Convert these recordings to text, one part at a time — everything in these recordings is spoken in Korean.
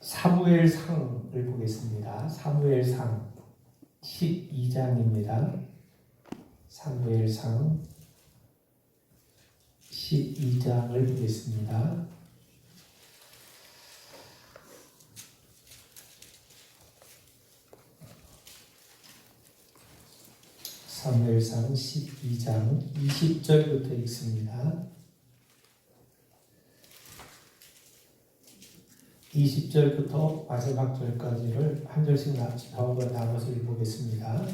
사무엘상을 보겠습니다. 사무엘상 12장입니다. 사무엘상 12장을 보겠습니다. 사무엘상 12장 20절부터 읽습니다. 20절부터 마지막 절까지를 한 절씩 나눠서 읽어보겠습니다.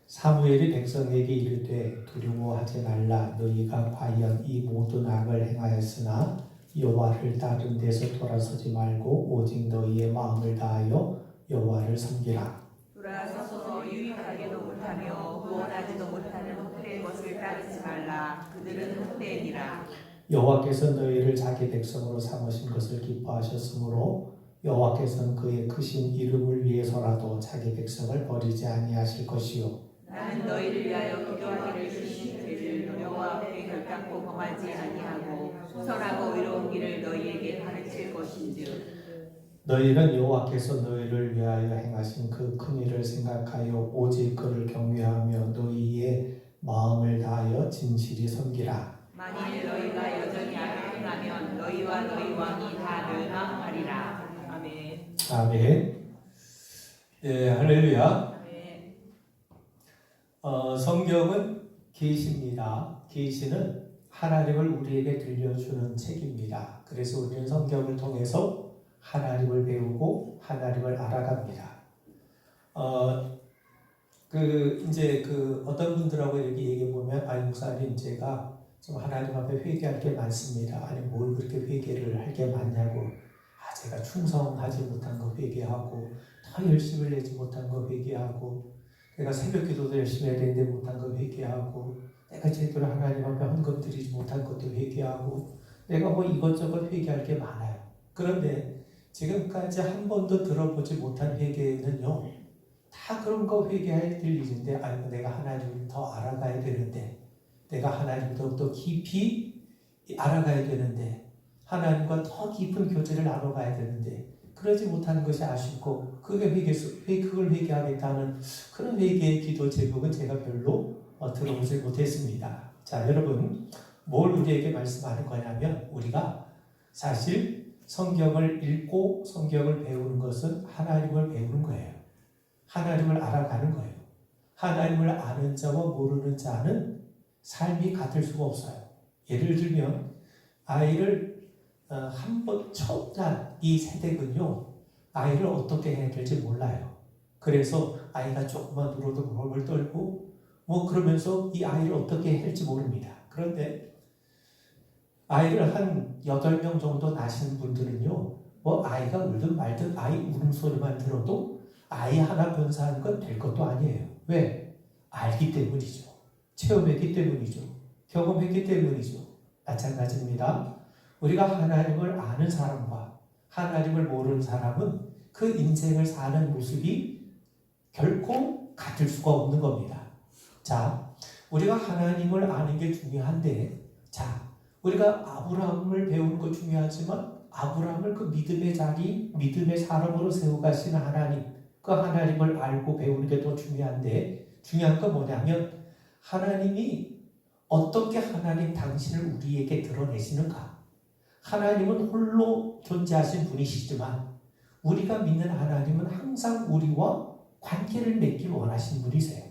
사무엘이 백성에게 이르되 두려워하지 말라. 너희가 과연 이 모든 악을 행하였으나 여호와를 다른 데서 돌아서지 말고 오직 너희의 마음을 다하여 여호와를 섬기라. 돌아서서 유익하게도 못하며 구원하지도 못하는 헛된 것을 따르지 말라. 그들은 헛되니라. 여호와께서 너희를 자기 백성으로 삼으신 것을 기뻐하셨으므로 여호와께서는 그의 크신 이름을 위해서라도 자기 백성을 버리지 아니하실 것이요. 나는 너희를 위하여 기도하기를 주신 죄를 여호와 앞에 결단코 범하지 아니하고 선하고 의로운 길을 너희에게 가르칠 것인즉 너희는 여호와께서 너희를 위하여 행하신 그 큰 일을 생각하여 오직 그를 경외하며 너희의 마음을 다하여 진실이 섬기라. 만일 너희가 여전히 악을 행하면 너희와 너희 왕이 다 멸망하리라. 아멘. 아멘. 네, 할렐루야. 아멘. 성경은 계시입니다. 계시는 하나님을 우리에게 들려주는 책입니다. 그래서 우리는 성경을 통해서 하나님을 배우고 하나님을 알아갑니다. 어떤 분들하고 이렇게 얘기해 보면, 아니 목사님, 제가 좀 하나님 앞에 회개할 게 많습니다. 아니 뭘 그렇게 회개를 할 게 많냐고. 제가 충성하지 못한 거 회개하고, 더 열심을 내지 못한 거 회개하고, 내가 새벽 기도도 열심히 해야 되는데 못한 거 회개하고, 내가 제대로 하나님 앞에 헌금 드리지 못한 것도 회개하고, 내가 뭐 이것저것 회개할 게 많아요. 그런데 지금까지 한 번도 들어보지 못한 회개는요, 다 그런 거 회개해야 될 일인데, 아니 내가 하나님을 더 알아가야 되는데, 내가 하나님을 더욱더 깊이 알아가야 되는데, 하나님과 더 깊은 교제를 나눠가야 되는데, 그러지 못하는 것이 아쉽고, 그걸 회개하겠다는 그런 회개의 기도 제목은 제가 별로 들어보지 못했습니다. 자, 여러분, 뭘 우리에게 말씀하는 거냐면, 우리가 사실 성경을 읽고 성경을 배우는 것은 하나님을 배우는 거예요. 하나님을 알아가는 거예요. 하나님을 아는 자와 모르는 자는 삶이 같을 수가 없어요. 예를 들면 아이를 한 번 처음 난 이 세대군요, 아이를 어떻게 해야 될지 몰라요. 그래서 아이가 조금만 울어도 벌벌 떨고 그러면서 이 아이를 어떻게 해야 할지 모릅니다. 그런데 아이를 한 8명 정도 낳으신 분들은요, 아이가 울든 말든 아이 울음소리만 들어도 아이 하나 변사하는 건 될 것도 아니에요. 왜? 알기 때문이죠. 체험했기 때문이죠. 경험했기 때문이죠. 마찬가지입니다. 우리가 하나님을 아는 사람과 하나님을 모르는 사람은 그 인생을 사는 모습이 결코 같을 수가 없는 겁니다. 자, 우리가 하나님을 아는 게 중요한데, 우리가 아브라함을 배우는 거 중요하지만 아브라함을 그 믿음의 자리, 믿음의 사람으로 세워가시는 하나님, 그 하나님을 알고 배우는 게 더 중요한데, 중요한 건 뭐냐면 하나님이 어떻게 하나님 당신을 우리에게 드러내시는가. 하나님은 홀로 존재하신 분이시지만 우리가 믿는 하나님은 항상 우리와 관계를 맺길 원하시는 분이세요.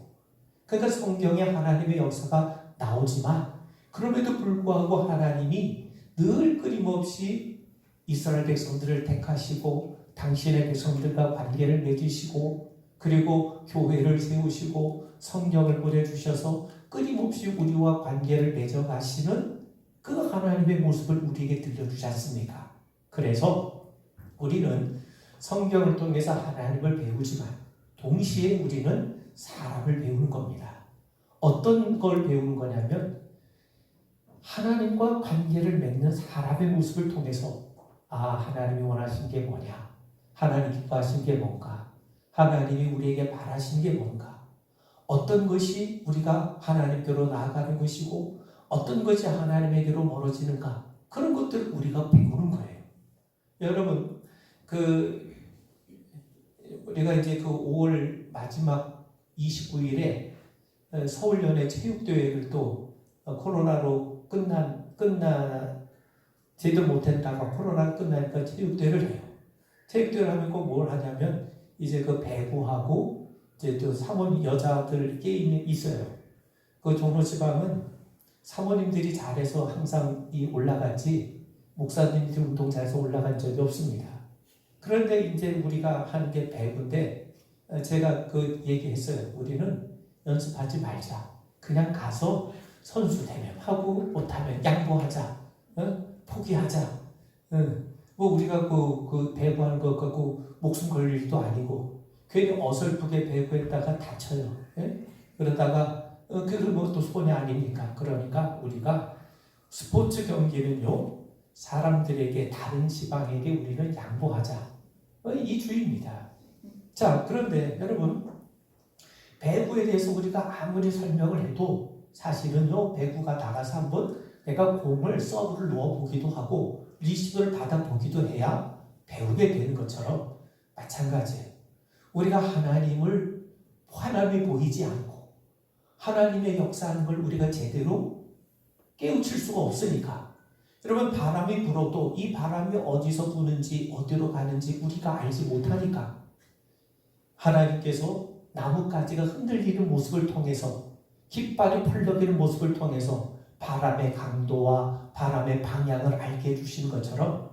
그러니까 성경에 하나님의 역사가 나오지만 그럼에도 불구하고 하나님이 늘 끊임없이 이스라엘 백성들을 택하시고 당신의 백성들과 관계를 맺으시고 그리고 교회를 세우시고 성경을 보내주셔서 끊임없이 우리와 관계를 맺어가시는 그 하나님의 모습을 우리에게 들려주지 않습니까? 그래서 우리는 성경을 통해서 하나님을 배우지만 동시에 우리는 사람을 배우는 겁니다. 어떤 걸 배우는 거냐면 하나님과 관계를 맺는 사람의 모습을 통해서 하나님이 원하신 게 뭐냐? 하나님 기뻐하신 게 뭔가? 하나님이 우리에게 바라신 게 뭔가? 어떤 것이 우리가 하나님께로 나아가는 것이고 어떤 것이 하나님에게로 멀어지는가? 그런 것들을 우리가 배우는 거예요. 여러분, 그 우리가 이제 그 5월 마지막 29일에 서울연예 체육대회를 또 코로나로 제대로 못했다가 코로나 끝나니까 체육대회를 해요. 체육대회를 하면 꼭 뭘 하냐면 이제 그 배구하고 이제 또 사모님 여자들 게임이 있어요. 그 종로지방은 사모님들이 잘해서 항상 올라갔지 목사님들이 운동 잘해서 올라간 적이 없습니다. 그런데 이제 우리가 하는 게 배구인데 제가 그 얘기했어요. 우리는 연습하지 말자. 그냥 가서 선수 되면 하고 못하면 양보하자. 포기하자. 뭐 우리가 그 배구하는 것 갖고 목숨 걸릴 일도 아니고 괜히 어설프게 배구했다가 다쳐요. 그러다가 그래도 뭐 또 손이 아닙니까? 그러니까 우리가 스포츠 경기는요 사람들에게 다른 지방에게 우리는 양보하자. 이 주의입니다. 자, 그런데 여러분 배구에 대해서 우리가 아무리 설명을 해도 사실은요 배구가 나가서 한번 내가 공을 서브를 넣어보기도 하고 리시브를 받아보기도 해야 배우게 되는 것처럼 마찬가지예요. 우리가 하나님이 보이지 않고 하나님의 역사하는 걸 우리가 제대로 깨우칠 수가 없으니까 여러분 바람이 불어도 이 바람이 어디서 부는지 어디로 가는지 우리가 알지 못하니까 하나님께서 나뭇가지가 흔들리는 모습을 통해서 깃발이 펄럭이는 모습을 통해서 바람의 강도와 바람의 방향을 알게 해주시는 것처럼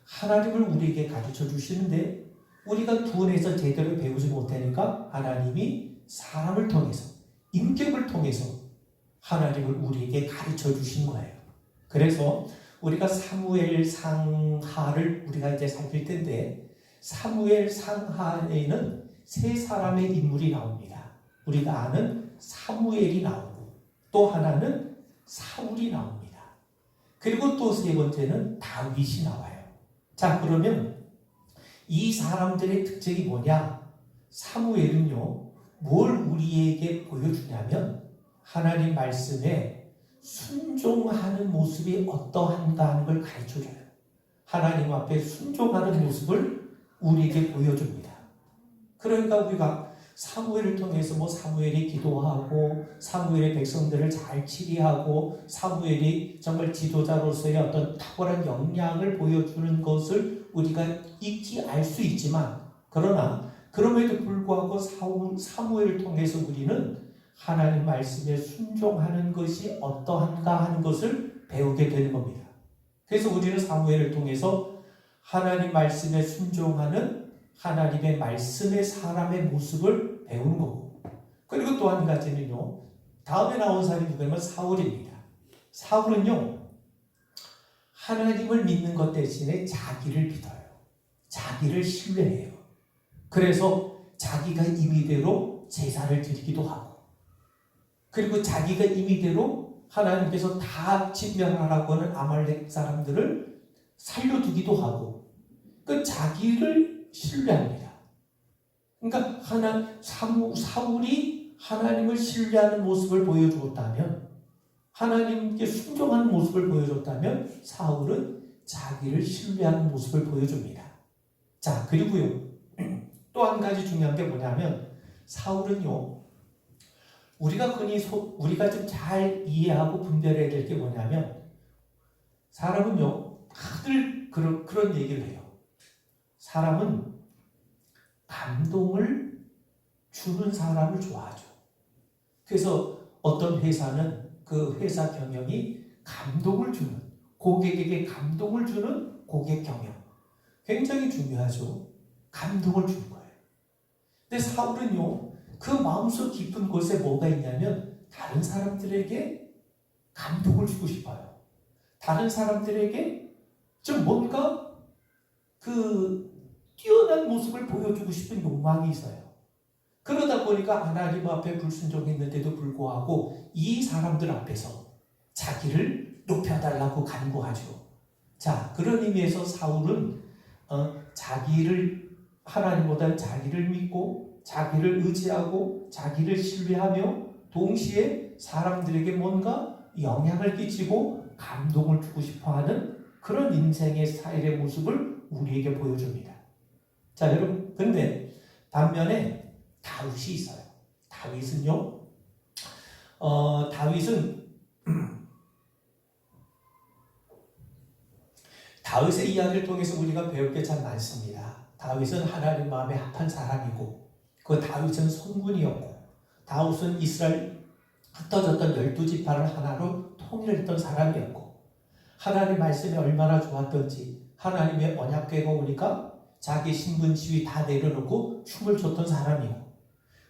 하나님을 우리에게 가르쳐 주시는데 우리가 둔해서 제대로 배우지 못하니까 하나님이 사람을 통해서 인격을 통해서 하나님을 우리에게 가르쳐 주신 거예요. 그래서 우리가 사무엘 상하를 우리가 이제 살필 텐데 사무엘 상하에는 세 사람의 인물이 나옵니다. 우리가 아는 사무엘이 나오고 또 하나는 사울이 나옵니다. 그리고 또 세 번째는 다윗이 나와요. 자, 그러면 이 사람들의 특징이 뭐냐? 사무엘은요, 뭘 우리에게 보여주냐면 하나님 말씀에 순종하는 모습이 어떠한가 하는 걸 가르쳐줘요. 하나님 앞에 순종하는 모습을 우리에게 보여줍니다. 그러니까 우리가 사무엘을 통해서 뭐 사무엘이 기도하고 사무엘의 백성들을 잘 치리하고 사무엘이 정말 지도자로서의 어떤 탁월한 역량을 보여주는 것을 우리가 익히 알 수 있지만 그러나 그럼에도 불구하고 사무엘을 통해서 우리는 하나님 말씀에 순종하는 것이 어떠한가 하는 것을 배우게 되는 겁니다. 그래서 우리는 사무엘을 통해서 하나님 말씀에 순종하는 하나님의 말씀의 사람의 모습을 배우는 거고 그리고 또 한 가지는요. 다음에 나온 사람이 누구냐면 사울입니다. 사울은요. 하나님을 믿는 것 대신에 자기를 믿어요. 자기를 신뢰해요. 그래서 자기가 임의대로 제사를 드리기도 하고 그리고 자기가 임의대로 하나님께서 다 진멸하라고 하는 아말렉 사람들을 살려두기도 하고 그 자기를 신뢰합니다. 그러니까 사울이 하나님을 신뢰하는 모습을 보여주었다면 하나님께 순종하는 모습을 보여줬다면 사울은 자기를 신뢰하는 모습을 보여줍니다. 자, 그리고요. 또 한 가지 중요한 게 뭐냐면 사울은요. 우리가 좀 잘 이해하고 분별해야 될 게 뭐냐면 사람은요. 다들 그런 얘기를 해요. 사람은 감동을 주는 사람을 좋아하죠. 그래서 어떤 회사는 그 회사 경영이 감동을 주는 고객에게 감동을 주는 고객 경영 굉장히 중요하죠. 감동을 주는 거예요. 근데 사울은요. 그 마음속 깊은 곳에 뭐가 있냐면 다른 사람들에게 감동을 주고 싶어요. 다른 사람들에게 좀 뭔가 그 뛰어난 모습을 보여주고 싶은 욕망이 있어요. 그러다 보니까 하나님 앞에 불순종했는데도 불구하고 이 사람들 앞에서 자기를 높여달라고 간구하죠. 자, 그런 의미에서 사울은 하나님보다 자기를 믿고 자기를 의지하고 자기를 신뢰하며 동시에 사람들에게 뭔가 영향을 끼치고 감동을 주고 싶어하는 그런 인생의 스타일의 모습을 우리에게 보여줍니다. 자, 여러분, 근데 반면에 다윗이 있어요. 다윗은요, 다윗의 이야기를 통해서 우리가 배울 게 참 많습니다. 다윗은 하나님 마음에 합한 사람이고, 그 다윗은 성군이었고, 다윗은 이스라엘 흩어졌던 12지파를 하나로 통일했던 사람이었고, 하나님 말씀이 얼마나 좋았던지 하나님의 언약궤가 오니까 자기 신분 지위 다 내려놓고 춤을 췄던 사람이고,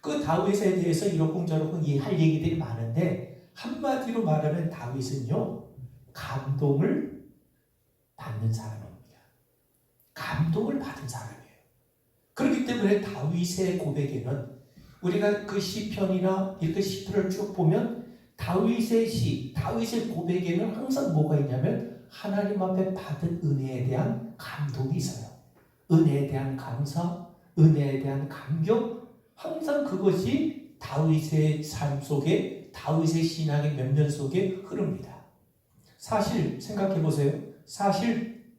그 다윗에 대해서 이러쿵저러쿵 할 얘기들이 많은데 한마디로 말하면 다윗은요, 감동을 받는 사람입니다. 감동을 받은 사람이에요. 그렇기 때문에 다윗의 고백에는 우리가 그 시편이나 이렇게 시편을 쭉 보면 다윗의 시, 다윗의 고백에는 항상 뭐가 있냐면 하나님 앞에 받은 은혜에 대한 감동이 있어요. 은혜에 대한 감사, 은혜에 대한 감격, 항상 그것이 다윗의 삶 속에, 다윗의 신앙의 면면 속에 흐릅니다. 사실 생각해 보세요. 사실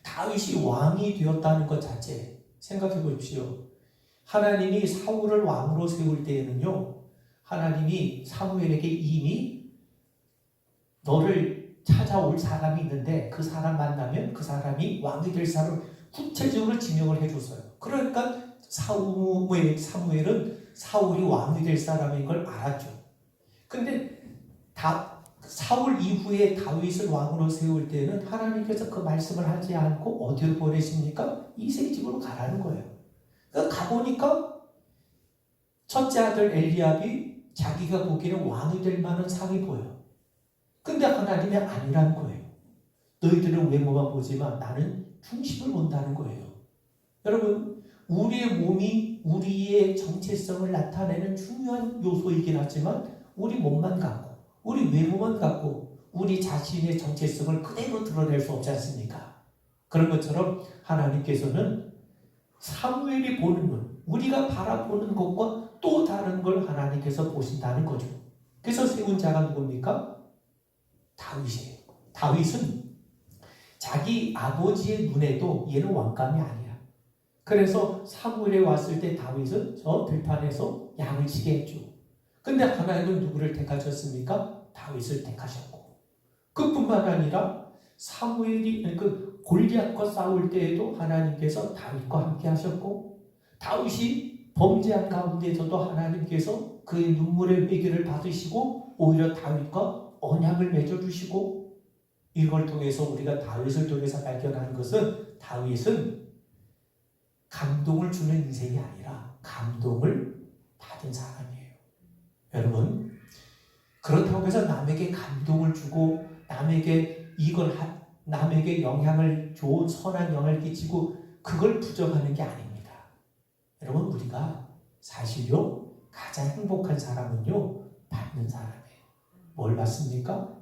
다윗이 왕이 되었다는 것 자체 생각해 보십시오. 하나님이 사울을 왕으로 세울 때에는요, 하나님이 사무엘에게 이미 너를 찾아올 사람이 있는데 그 사람 만나면 그 사람이 왕이 될 사람을 구체적으로 지명을 해줬어요. 그러니까 사무엘은 사울이 왕이 될 사람인 걸 알았죠. 근데 사울 이후에 다윗을 왕으로 세울 때는 하나님께서 그 말씀을 하지 않고 어디로 보내십니까? 이새의 집으로 가라는 거예요. 그러니까 가보니까 첫째 아들 엘리압이 자기가 보기에는 왕이 될 만한 상이 보여. 근데 하나님이 아니란 거예요. 너희들은 외모만 보지만 나는 중심을 본다는 거예요. 여러분, 우리의 몸이 우리의 정체성을 나타내는 중요한 요소이긴 하지만 우리 몸만 갖고 우리 외모만 갖고 우리 자신의 정체성을 그대로 드러낼 수 없지 않습니까? 그런 것처럼 하나님께서는 사무엘이 보는 눈, 우리가 바라보는 것과 또 다른 걸 하나님께서 보신다는 거죠. 그래서 세운 자가 누굽니까? 다윗이에요. 다윗은 자기 아버지의 눈에도 얘는 왕감이 아니야. 그래서 사무엘에 왔을 때 다윗은 저 들판에서 양을 치게 했죠. 근데 하나님은 누구를 택하셨습니까? 다윗을 택하셨고, 그뿐만 아니라 사무엘이 그 골리앗과 싸울 때에도 하나님께서 다윗과 함께 하셨고, 다윗이 범죄한 가운데서도 하나님께서 그의 눈물의 회개를 받으시고 오히려 다윗과 언약을 맺어주시고, 이걸 통해서 우리가 다윗을 통해서 발견하는 것은 다윗은 감동을 주는 인생이 아니라 감동을 받은 사람이에요. 여러분, 그렇다고 해서 남에게 감동을 주고 남에게 영향을 좋은 선한 영향을 끼치고 그걸 부정하는 게 아닙니다. 여러분, 우리가 사실요 가장 행복한 사람은요 받는 사람이에요. 뭘 받습니까?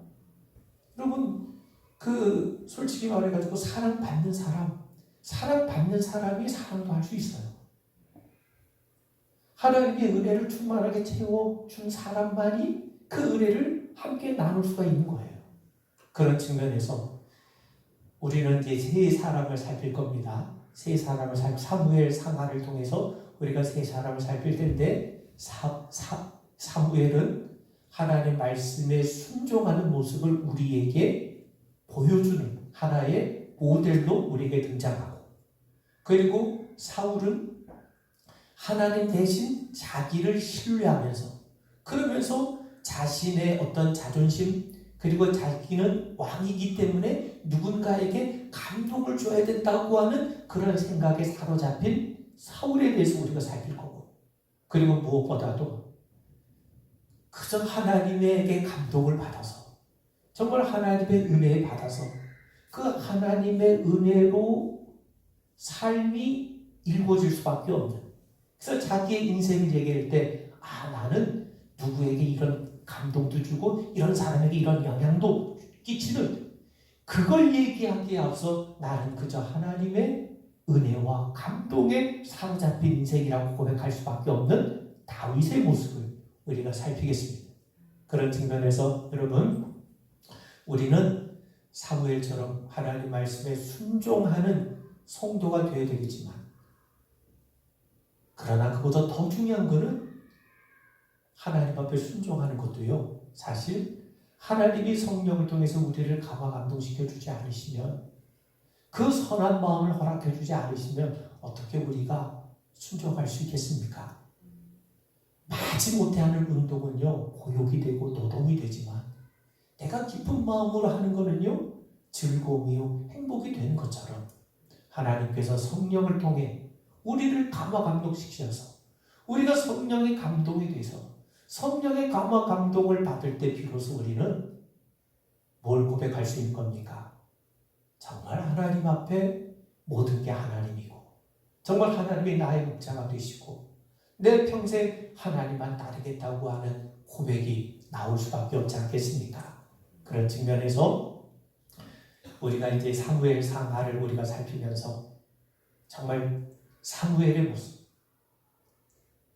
여러분, 솔직히 말해가지고 사랑받는 사람이 사랑도 할 수 있어요. 하나님의 은혜를 충만하게 채워준 사람만이 그 은혜를 함께 나눌 수가 있는 거예요. 그런 측면에서 우리는 이제 세 사람을 살필 겁니다. 사무엘 상하를 통해서 우리가 세 사람을 살필 텐데, 사무엘은 하나님의 말씀에 순종하는 모습을 우리에게 보여주는 하나의 모델로 우리에게 등장하고, 그리고 사울은 하나님 대신 자기를 신뢰하면서, 그러면서 자신의 어떤 자존심, 그리고 자기는 왕이기 때문에 누군가에게 감동을 줘야 된다고 하는 그런 생각에 사로잡힌 사울에 대해서 우리가 살필 거고, 그리고 무엇보다도 그저 하나님에게 감동을 받아서, 정말 하나님의 은혜에 받아서 그 하나님의 은혜로 삶이 이루어질 수밖에 없는, 그래서 자기의 인생을 얘기할 때 나는 누구에게 이런 감동도 주고 이런 사람에게 이런 영향도 끼치는, 그걸 얘기하기에 앞서 나는 그저 하나님의 은혜와 감동에 사로잡힌 인생이라고 고백할 수밖에 없는 다윗의 모습을 우리가 살피겠습니다. 그런 측면에서 여러분, 우리는 사무엘처럼 하나님 말씀에 순종하는 성도가 되어야 되겠지만, 그러나 그보다 더 중요한 것은 하나님 앞에 순종하는 것도요. 사실 하나님이 성령을 통해서 우리를 감화 감동시켜 주지 않으시면, 그 선한 마음을 허락해 주지 않으시면 어떻게 우리가 순종할 수 있겠습니까? 마지 못해 하는 운동은요, 고욕이 되고 노동이 되지만 내가 기쁜 마음으로 하는 거는요, 즐거움이요 행복이 되는 것처럼 하나님께서 성령을 통해 우리를 감화 감동시켜서 우리가 성령의 감동이 돼서 성령의 감화 감동을 받을 때 비로소 우리는 뭘 고백할 수 있는 겁니까? 정말 하나님 앞에 모든 게 하나님이고, 정말 하나님이 나의 목자가 되시고 내 평생 하나님만 따르겠다고 하는 고백이 나올 수밖에 없지 않겠습니까? 그런 측면에서 우리가 이제 사무엘 상하를 우리가 살피면서 정말 사무엘의 모습,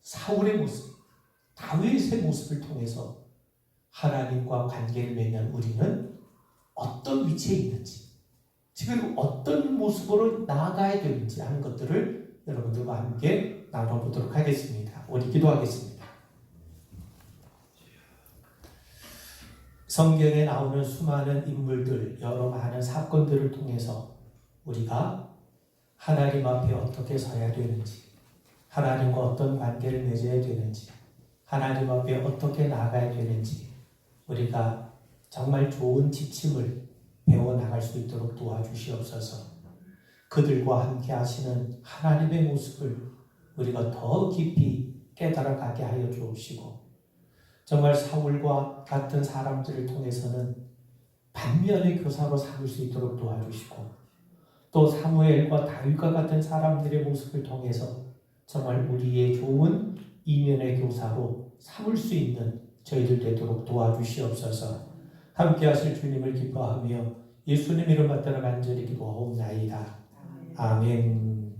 사울의 모습, 다윗의 모습을 통해서 하나님과 관계를 맺는 우리는 어떤 위치에 있는지, 지금 어떤 모습으로 나아가야 되는지 하는 것들을 여러분들과 함께 나눠보도록 하겠습니다. 우리 기도하겠습니다. 성경에 나오는 수많은 인물들, 여러 많은 사건들을 통해서 우리가 하나님 앞에 어떻게 서야 되는지, 하나님과 어떤 관계를 맺어야 되는지, 하나님 앞에 어떻게 나아가야 되는지 우리가 정말 좋은 지침을 배워나갈 수 있도록 도와주시옵소서. 그들과 함께 하시는 하나님의 모습을 우리가 더 깊이 깨달아가게 하여 주옵시고, 정말 사울과 같은 사람들을 통해서는 반면의 교사로 삼을 수 있도록 도와주시고, 또 사무엘과 다윗과 같은 사람들의 모습을 통해서 정말 우리의 좋은 이면의 교사로 삼을 수 있는 저희들 되도록 도와주시옵소서. 함께 하실 주님을 기뻐하며 예수님 이름 받들어 간절히 기도하옵나이다. 아멘.